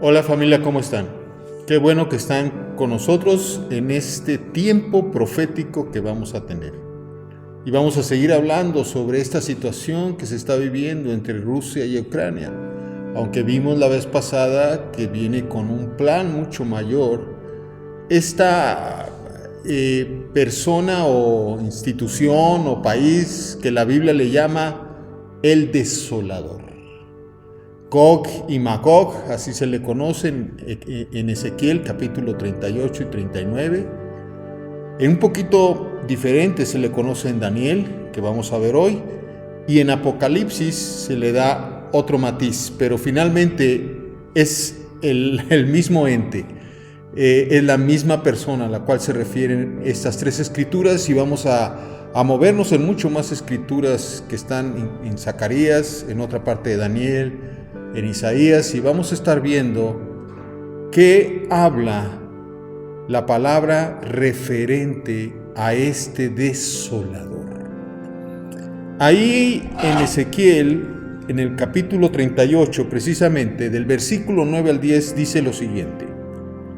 Hola familia, ¿cómo están? Qué bueno que están con nosotros en este tiempo profético que vamos a tener. Y vamos a seguir hablando sobre esta situación que se está viviendo entre Rusia y Ucrania. Aunque vimos la vez pasada que viene con un plan mucho mayor, esta persona o institución o país que la Biblia le llama el desolador. Gog y Magog, así se le conocen en Ezequiel capítulo 38 y 39. Un poquito diferente se le conoce en Daniel, que vamos a ver hoy, y en Apocalipsis se le da otro matiz, pero finalmente es el mismo ente, es la misma persona a la cual se refieren estas tres escrituras, y vamos a movernos en mucho más escrituras que están en Zacarías, en otra parte de Daniel, en Isaías, y vamos a estar viendo qué habla la palabra referente a este desolador. Ahí en Ezequiel, en el capítulo 38, precisamente del versículo 9 al 10, dice lo siguiente,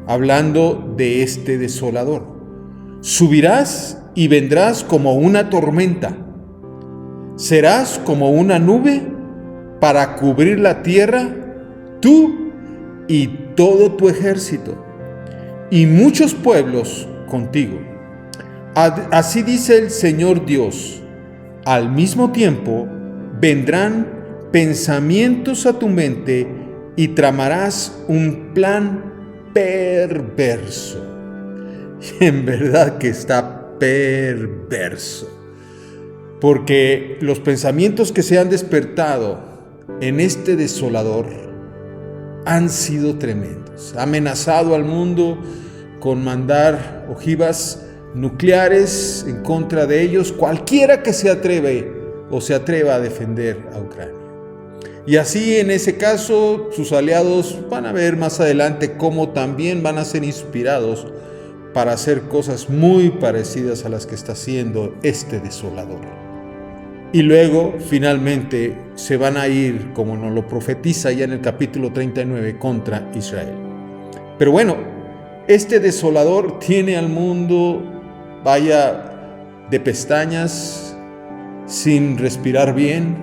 hablando de este desolador: subirás y vendrás como una tormenta, serás como una nube para cubrir la tierra, tú y todo tu ejército, y muchos pueblos contigo. Así dice el Señor Dios: al mismo tiempo vendrán pensamientos a tu mente y tramarás un plan perverso. Y en verdad que está perverso, porque los pensamientos que se han despertado en este desolador han sido tremendos. Ha amenazado al mundo con mandar ojivas nucleares en contra de ellos, cualquiera que se atreva a defender a Ucrania. Y así, en ese caso, sus aliados van a ver más adelante cómo también van a ser inspirados para hacer cosas muy parecidas a las que está haciendo este desolador. Y luego, finalmente, se van a ir, como nos lo profetiza ya en el capítulo 39, contra Israel. Pero bueno, este desolador tiene al mundo, de pestañas, sin respirar bien,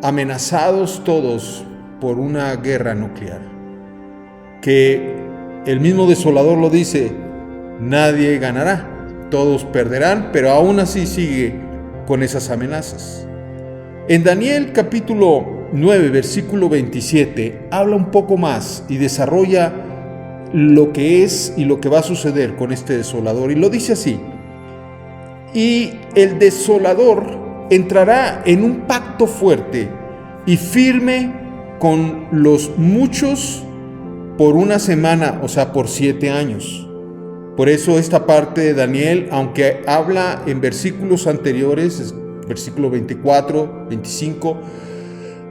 amenazados todos por una guerra nuclear. Que el mismo desolador lo dice: nadie ganará, todos perderán, pero aún así sigue con esas amenazas. En Daniel capítulo 9, versículo 27, habla un poco más y desarrolla lo que es y lo que va a suceder con este desolador, y lo dice así: y el desolador entrará en un pacto fuerte y firme con los muchos por una semana, o sea, por 7 años. Por eso esta parte de Daniel, aunque habla en versículos anteriores, versículo 24, 25,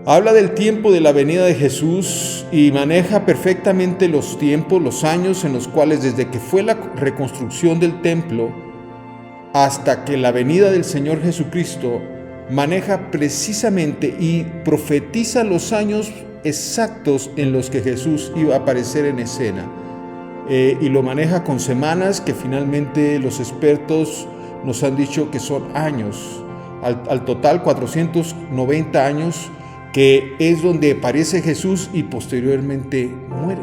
habla del tiempo de la venida de Jesús y maneja perfectamente los tiempos, los años en los cuales, desde que fue la reconstrucción del templo hasta que la venida del Señor Jesucristo, maneja precisamente y profetiza los años exactos en los que Jesús iba a aparecer en escena. Y lo maneja con semanas que finalmente los expertos nos han dicho que son años, al total 490 años, que es donde aparece Jesús y posteriormente muere.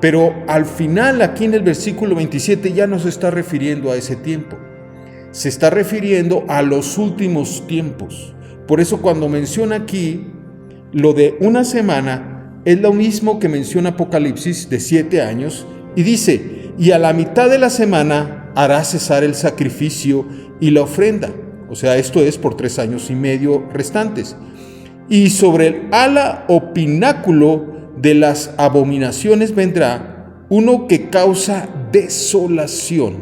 Pero al final, aquí en el versículo 27, ya no se está refiriendo a ese tiempo, se está refiriendo a los últimos tiempos. Por eso cuando menciona aquí lo de una semana, es lo mismo que menciona Apocalipsis de 7 años, y dice: y a la mitad de la semana hará cesar el sacrificio y la ofrenda. O sea, esto es por 3 años y medio restantes. Y sobre el ala o pináculo de las abominaciones vendrá uno que causa desolación,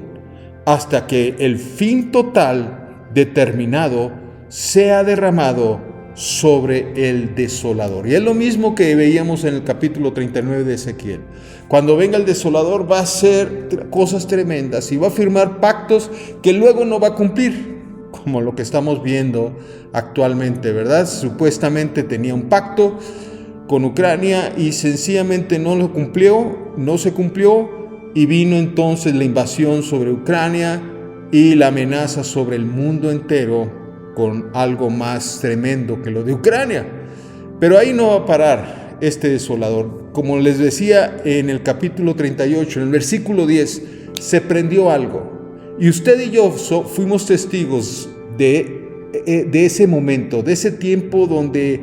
hasta que el fin total determinado sea derramado sobre el desolador. Y es lo mismo que veíamos en el capítulo 39 de Ezequiel. Cuando venga el desolador, va a hacer cosas tremendas y va a firmar pactos que luego no va a cumplir, como lo que estamos viendo actualmente, ¿verdad? Supuestamente tenía un pacto con Ucrania y sencillamente no se cumplió y vino entonces la invasión sobre Ucrania y la amenaza sobre el mundo entero con algo más tremendo que lo de Ucrania. Pero ahí no va a parar este desolador. Como les decía en el capítulo 38, en el versículo 10, se prendió algo. Y usted y yo fuimos testigos de ese momento, de ese tiempo donde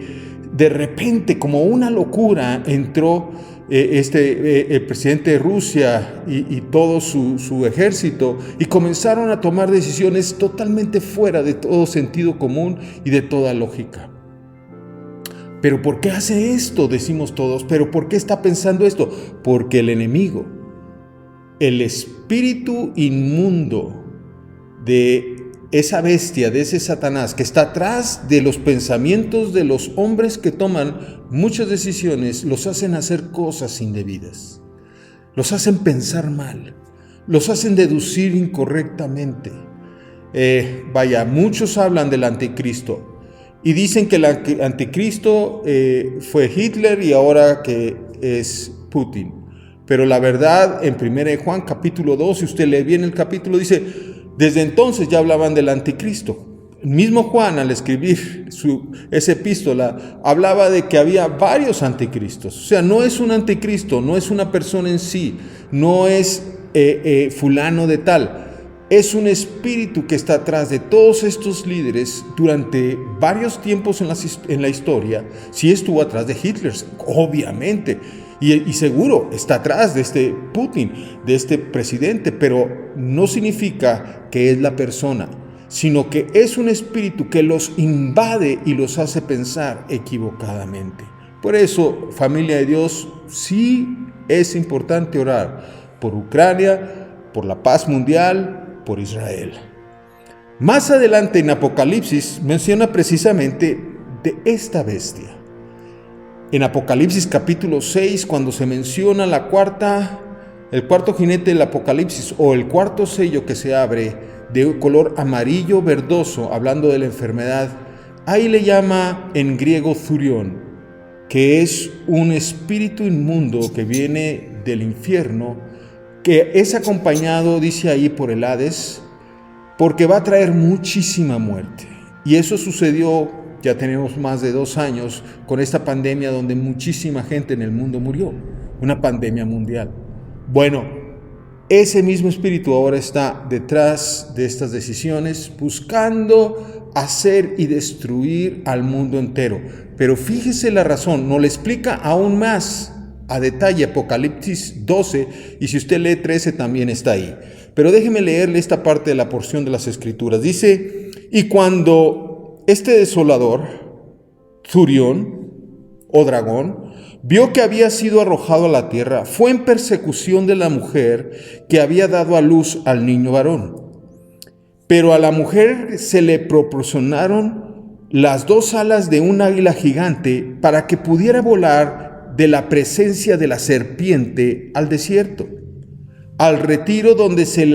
de repente, como una locura, entró el presidente de Rusia y todo su ejército y comenzaron a tomar decisiones totalmente fuera de todo sentido común y de toda lógica. ¿Pero por qué hace esto? Decimos todos. ¿Pero por qué está pensando esto? Porque el enemigo, el espíritu inmundo de esa bestia, de ese Satanás que está atrás de los pensamientos de los hombres que toman muchas decisiones, los hacen hacer cosas indebidas, los hacen pensar mal, los hacen deducir incorrectamente. Muchos hablan del anticristo y dicen que el anticristo fue Hitler y ahora que es Putin. Pero la verdad, en 1 Juan capítulo 2, si usted lee bien el capítulo, dice: desde entonces ya hablaban del anticristo. El mismo Juan, al escribir esa epístola, hablaba de que había varios anticristos. O sea, no es un anticristo, no es una persona en sí, no es fulano de tal. Es un espíritu que está atrás de todos estos líderes durante varios tiempos en la historia. Sí estuvo atrás de Hitler, obviamente. Y seguro está atrás de este Putin, de este presidente, pero no significa que es la persona, sino que es un espíritu que los invade y los hace pensar equivocadamente. Por eso, familia de Dios, sí es importante orar por Ucrania, por la paz mundial, por Israel. Más adelante en Apocalipsis menciona precisamente de esta bestia. En Apocalipsis capítulo 6, cuando se menciona el cuarto jinete del Apocalipsis o el cuarto sello que se abre de color amarillo verdoso, hablando de la enfermedad, ahí le llama en griego Thurión, que es un espíritu inmundo que viene del infierno, que es acompañado, dice ahí, por el Hades, porque va a traer muchísima muerte. Y eso sucedió. Ya tenemos más de 2 años con esta pandemia donde muchísima gente en el mundo murió. Una pandemia mundial. Bueno, ese mismo espíritu ahora está detrás de estas decisiones, buscando hacer y destruir al mundo entero. Pero fíjese la razón, nos le explica aún más a detalle Apocalipsis 12, y si usted lee 13 también está ahí. Pero déjeme leerle esta parte de la porción de las Escrituras. Dice: y cuando este desolador, Thurión o dragón, vio que había sido arrojado a la tierra, fue en persecución de la mujer que había dado a luz al niño varón. Pero a la mujer se le proporcionaron las 2 alas de un águila gigante para que pudiera volar de la presencia de la serpiente al desierto, al retiro donde se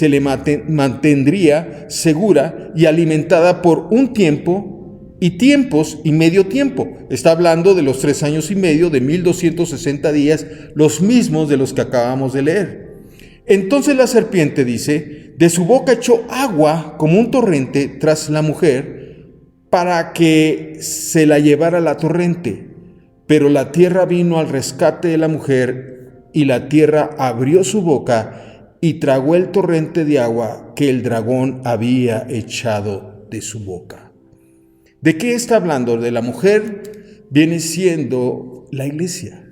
le mantendría segura y alimentada por un tiempo y tiempos y medio tiempo. Está hablando de los 3 años y medio de 1260 días, los mismos de los que acabamos de leer. Entonces la serpiente, dice, de su boca echó agua como un torrente tras la mujer para que se la llevara la torrente. Pero la tierra vino al rescate de la mujer, y la tierra abrió su boca y tragó el torrente de agua que el dragón había echado de su boca. ¿De qué está hablando? De la mujer. Viene siendo la iglesia.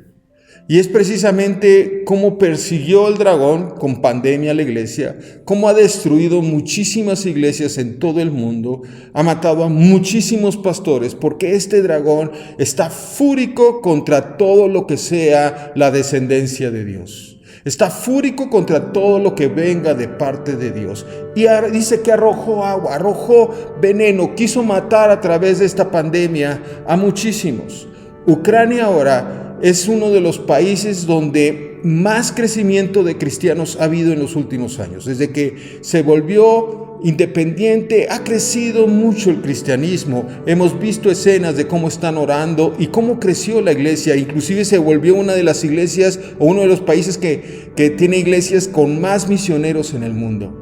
Y es precisamente cómo persiguió el dragón con pandemia a la iglesia, cómo ha destruido muchísimas iglesias en todo el mundo, ha matado a muchísimos pastores, porque este dragón está fúrico contra todo lo que sea la descendencia de Dios. Está fúrico contra todo lo que venga de parte de Dios. Y dice que arrojó agua, arrojó veneno, quiso matar a través de esta pandemia a muchísimos. Ucrania ahora es uno de los países donde más crecimiento de cristianos ha habido en los últimos años. Desde que se volvió independiente. Ha crecido mucho el cristianismo. Hemos visto escenas de cómo están orando y cómo creció la iglesia. Inclusive se volvió una de las iglesias o uno de los países que tiene iglesias con más misioneros en el mundo.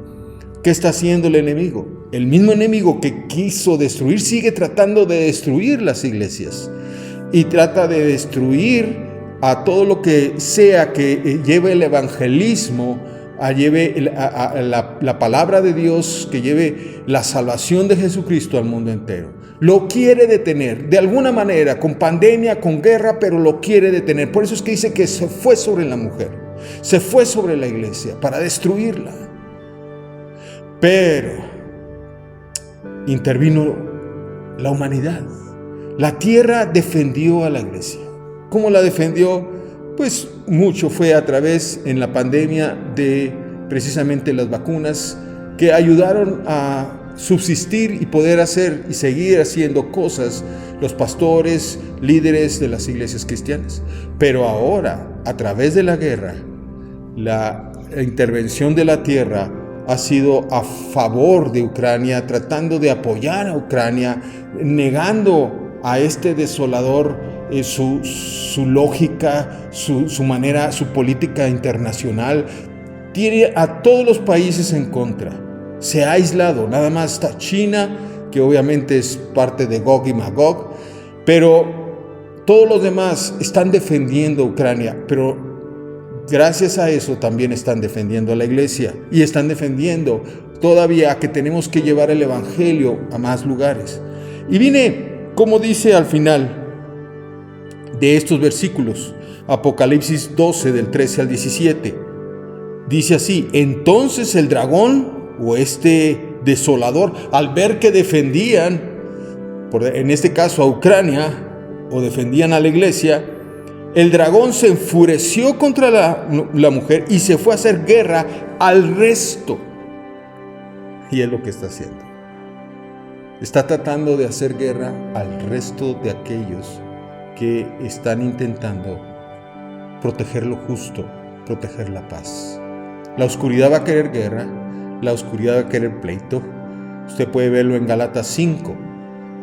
¿Qué está haciendo el enemigo? El mismo enemigo que quiso destruir sigue tratando de destruir las iglesias y trata de destruir a todo lo que sea que lleve el evangelismo, lleve la palabra de Dios, que lleve la salvación de Jesucristo al mundo entero. Lo quiere detener de alguna manera, con pandemia, con guerra, pero lo quiere detener. Por eso es que dice que se fue sobre la mujer, se fue sobre la iglesia para destruirla. Pero intervino la humanidad. La tierra defendió a la iglesia. ¿Cómo la defendió? Pues mucho fue a través en la pandemia de precisamente las vacunas que ayudaron a subsistir y poder hacer y seguir haciendo cosas los pastores, líderes de las iglesias cristianas. Pero ahora, a través de la guerra, la intervención de la tierra ha sido a favor de Ucrania, tratando de apoyar a Ucrania, negando a este desolador su lógica, su manera, su política internacional. Tiene a todos los países en contra. Se ha aislado, nada más está China, que obviamente es parte de Gog y Magog, pero todos los demás están defendiendo a Ucrania, pero gracias a eso también están defendiendo a la iglesia y están defendiendo todavía que tenemos que llevar el evangelio a más lugares. Y viene, como dice al final de estos versículos, Apocalipsis 12 del 13 al 17, dice así: entonces el dragón o este desolador, al ver que defendían, en este caso a Ucrania, o defendían a la iglesia, el dragón se enfureció contra la mujer y se fue a hacer guerra al resto. Y es lo que está haciendo. Está tratando de hacer guerra al resto de aquellos que están intentando proteger lo justo, proteger la paz. La oscuridad va a querer guerra, la oscuridad va a querer pleito. Usted puede verlo en Gálatas 5,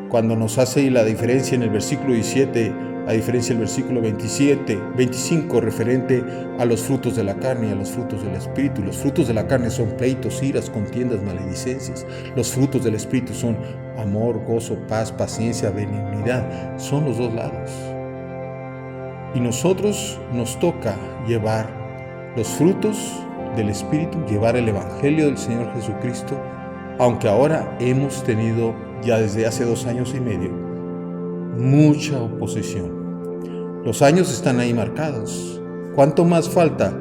cuando nos hace la diferencia en el versículo 17, a diferencia del versículo 25, referente a los frutos de la carne y a los frutos del Espíritu. Los frutos de la carne son pleitos, iras, contiendas, maledicencias. Los frutos del Espíritu son amor, gozo, paz, paciencia, benignidad. Son los dos lados. Y nosotros nos toca llevar los frutos del Espíritu, llevar el Evangelio del Señor Jesucristo, aunque ahora hemos tenido ya desde hace 2 años y medio mucha oposición. Los años están ahí marcados. ¿Cuánto más falta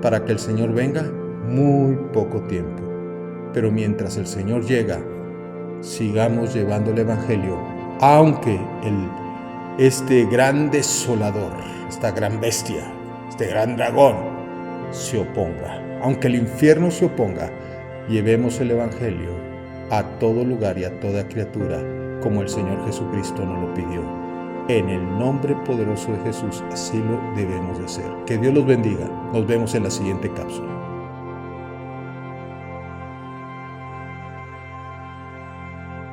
para que el Señor venga? Muy poco tiempo. Pero mientras el Señor llega, sigamos llevando el Evangelio, aunque este gran desolador, esta gran bestia, este gran dragón se oponga. Aunque el infierno se oponga, llevemos el Evangelio a todo lugar y a toda criatura, como el Señor Jesucristo nos lo pidió. En el nombre poderoso de Jesús, así lo debemos de hacer. Que Dios los bendiga. Nos vemos en la siguiente cápsula.